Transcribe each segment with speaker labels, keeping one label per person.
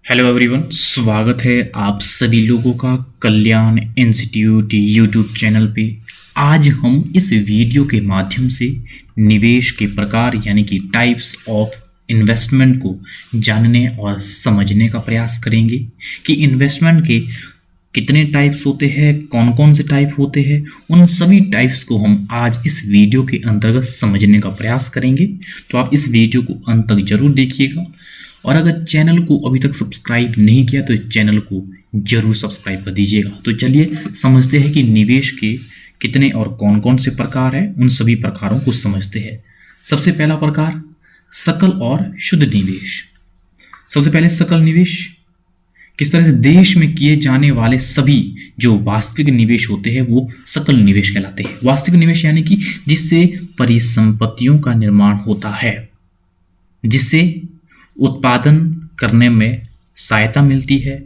Speaker 1: Hello everyone, स्वागत है आप सभी लोगों का कल्याण इंस्टीट्यूट यूट्यूब चैनल पे। आज हम इस वीडियो के माध्यम से निवेश के प्रकार यानी कि टाइप्स ऑफ इन्वेस्टमेंट को जानने और समझने का प्रयास करेंगे कि इन्वेस्टमेंट के कितने टाइप्स होते हैं, कौन कौन से टाइप होते हैं। उन सभी टाइप्स को हम आज इस वीडियो के अंतर्गत समझने का प्रयास करेंगे। तो आप इस वीडियो को अंत तक जरूर देखिएगा और अगर चैनल को अभी तक सब्सक्राइब नहीं किया तो चैनल को जरूर सब्सक्राइब कर दीजिएगा। तो चलिए समझते हैं कि निवेश के कितने और कौन कौन से प्रकार हैं। उन सभी प्रकारों को समझते हैं। सबसे पहला प्रकार सकल और शुद्ध निवेश। सबसे पहले सकल निवेश किस तरह से देश में किए जाने वाले सभी जो वास्तविक निवेश होते हैं वो सकल निवेश कहलाते हैं। वास्तविक निवेश यानी कि जिससे परिसंपत्तियों का निर्माण होता है, जिससे उत्पादन करने में सहायता मिलती है,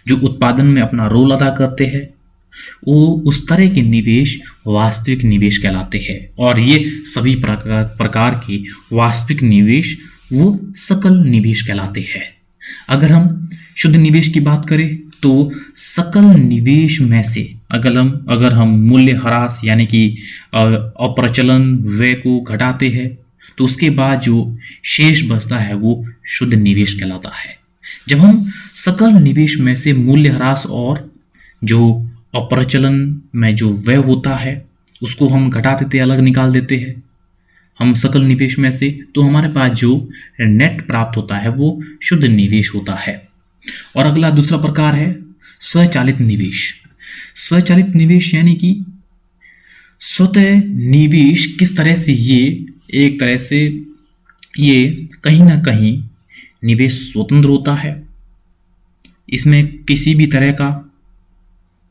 Speaker 1: जो उत्पादन में अपना रोल अदा करते हैं, वो उस तरह के निवेश वास्तविक निवेश कहलाते हैं। और ये सभी प्रकार के वास्तविक निवेश वो सकल निवेश कहलाते हैं। अगर हम शुद्ध निवेश की बात करें तो सकल निवेश में से अगर हम मूल्य ह्रास यानी कि अप्रचलन व्यय को घटाते हैं तो उसके बाद जो शेष बचता है वो शुद्ध निवेश कहलाता है। जब हम सकल निवेश में से मूल्य ह्रास और जो अप्रचलन में जो व्यय होता है उसको हम घटा देते, अलग निकाल देते हैं हम सकल निवेश में से, तो हमारे पास जो नेट प्राप्त होता है वो शुद्ध निवेश होता है। और अगला दूसरा प्रकार है स्वचालित निवेश। स्वचालित निवेश यानी कि स्वतः निवेश किस तरह से एक तरह से ये कहीं ना कहीं निवेश स्वतंत्र होता है। इसमें किसी भी तरह का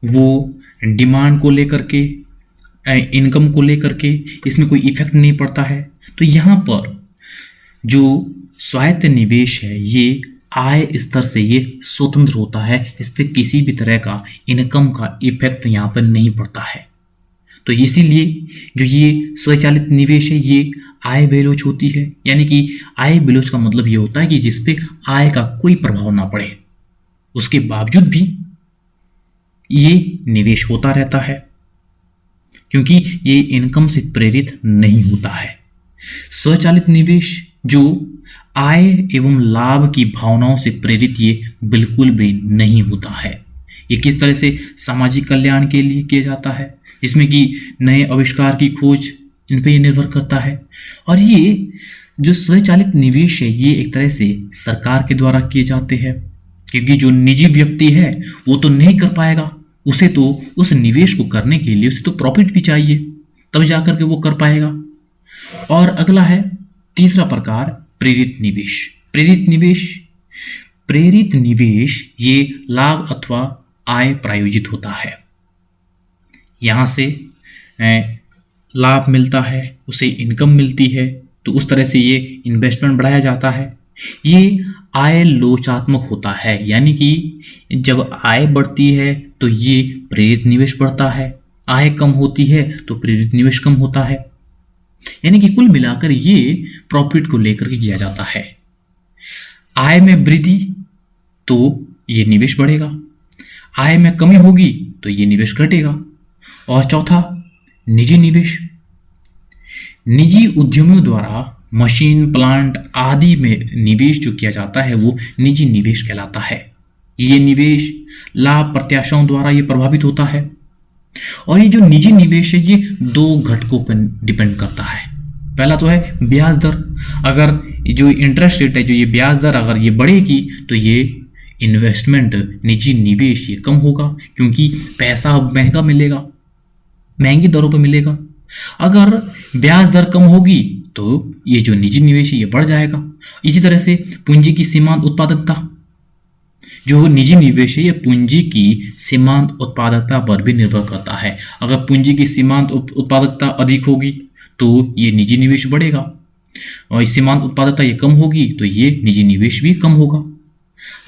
Speaker 1: वो डिमांड को लेकर के, इनकम को लेकर के इसमें कोई इफेक्ट नहीं पड़ता है। तो यहाँ पर जो स्वायत्त निवेश है ये आय स्तर से ये स्वतंत्र होता है। इस पर किसी भी तरह का इनकम का इफेक्ट यहाँ पर नहीं पड़ता है। तो इसीलिए जो ये स्वचालित निवेश है ये आय बेलोच होती है। यानी कि आय बेलोच का मतलब ये होता है कि जिसपे आय का कोई प्रभाव ना पड़े, उसके बावजूद भी ये निवेश होता रहता है क्योंकि ये इनकम से प्रेरित नहीं होता है। स्वचालित निवेश जो आय एवं लाभ की भावनाओं से प्रेरित ये बिल्कुल भी नहीं होता है। ये किस तरह से सामाजिक कल्याण के लिए किया जाता है, जिसमें कि नए आविष्कार की खोज इन पर निर्भर करता है। और ये जो स्वचालित निवेश है ये एक तरह से सरकार के द्वारा किए जाते हैं, क्योंकि जो निजी व्यक्ति है वो तो नहीं कर पाएगा। उसे तो उस निवेश को करने के लिए उसे तो प्रॉफिट भी चाहिए, तब जाकर के वो कर पाएगा। और अगला है तीसरा प्रकार प्रेरित निवेश। प्रेरित निवेश ये लाभ अथवा आय प्रायोजित होता है। यहाँ से लाभ मिलता है, उसे इनकम मिलती है, तो उस तरह से ये इन्वेस्टमेंट बढ़ाया जाता है। ये आय लोचात्मक होता है, यानी कि जब आय बढ़ती है तो ये प्रेरित निवेश बढ़ता है, आय कम होती है तो प्रेरित निवेश कम होता है। यानी कि कुल मिलाकर ये प्रॉफिट को लेकर के किया जाता है। आय में वृद्धि तो ये निवेश बढ़ेगा, आय में कमी होगी तो ये निवेश घटेगा। और चौथा निजी निवेश। निजी उद्यमियों द्वारा मशीन, प्लांट आदि में निवेश जो किया जाता है वो निजी निवेश कहलाता है। ये निवेश लाभ प्रत्याशाओं द्वारा ये प्रभावित होता है। और ये जो निजी निवेश है ये दो घटकों पर डिपेंड करता है। पहला तो है ब्याज दर। अगर जो इंटरेस्ट रेट है, जो ये ब्याज दर अगर ये बढ़ेगी तो ये इन्वेस्टमेंट, निजी निवेश ये कम होगा, क्योंकि पैसा अब महंगा मिलेगा, महंगी दरों पर मिलेगा। अगर ब्याज दर कम होगी तो ये जो निजी निवेश है ये बढ़ जाएगा। इसी तरह से पूंजी की सीमांत उत्पादकता, जो निजी निवेश है ये पूंजी की सीमांत उत्पादकता पर भी निर्भर करता है। अगर पूंजी की सीमांत उत्पादकता अधिक होगी तो ये निजी निवेश बढ़ेगा, और सीमांत उत्पादकता ये कम होगी तो ये निजी निवेश भी कम होगा।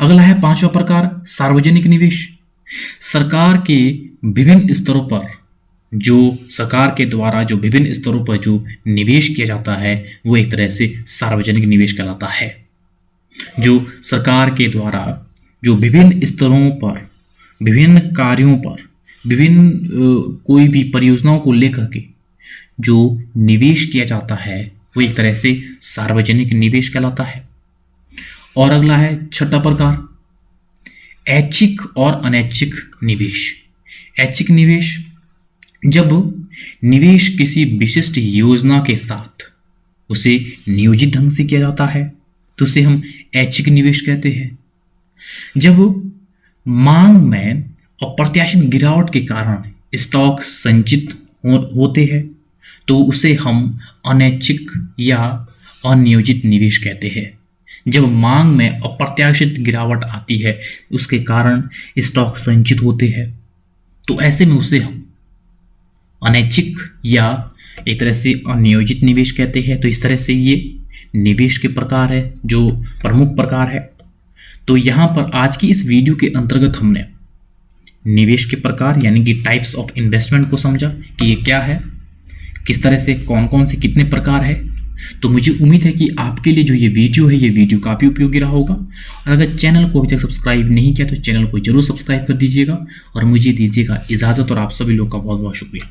Speaker 1: अगला है पांचवा प्रकार सार्वजनिक निवेश। सरकार के विभिन्न स्तरों पर सरकार के द्वारा जो विभिन्न स्तरों पर जो निवेश किया जाता है वो एक तरह से सार्वजनिक निवेश कहलाता है। जो सरकार के द्वारा जो विभिन्न स्तरों पर, विभिन्न कार्यों पर, विभिन्न कोई भी परियोजनाओं को लेकर के जो निवेश किया जाता है वो एक तरह से सार्वजनिक निवेश कहलाता है। और अगला है छठा प्रकार, ऐच्छिक और अनैच्छिक निवेश। ऐच्छिक निवेश, जब निवेश किसी विशिष्ट योजना के साथ उसे नियोजित ढंग से किया जाता है तो उसे हम ऐच्छिक निवेश कहते हैं। जब मांग में अप्रत्याशित गिरावट के कारण स्टॉक संचित होते हैं तो उसे हम अनैच्छिक या अनियोजित निवेश कहते हैं। जब मांग में अप्रत्याशित गिरावट आती है, उसके कारण स्टॉक संचित होते हैं, तो ऐसे में उसे हम अनैच्छिक या एक तरह से अनियोजित निवेश कहते हैं। तो इस तरह से ये निवेश के प्रकार है, जो प्रमुख प्रकार है। तो यहाँ पर आज की इस वीडियो के अंतर्गत हमने निवेश के प्रकार यानी कि टाइप्स ऑफ इन्वेस्टमेंट को समझा कि ये क्या है, किस तरह से, कौन कौन से कितने प्रकार है। तो मुझे उम्मीद है कि आपके लिए जो ये वीडियो है, ये वीडियो काफ़ी उपयोगी रहा होगा। और अगर चैनल को अभी तक सब्सक्राइब नहीं किया तो चैनल को जरूर सब्सक्राइब कर दीजिएगा और मुझे दीजिएगा इजाज़त। और आप सभी लोग का बहुत बहुत शुक्रिया।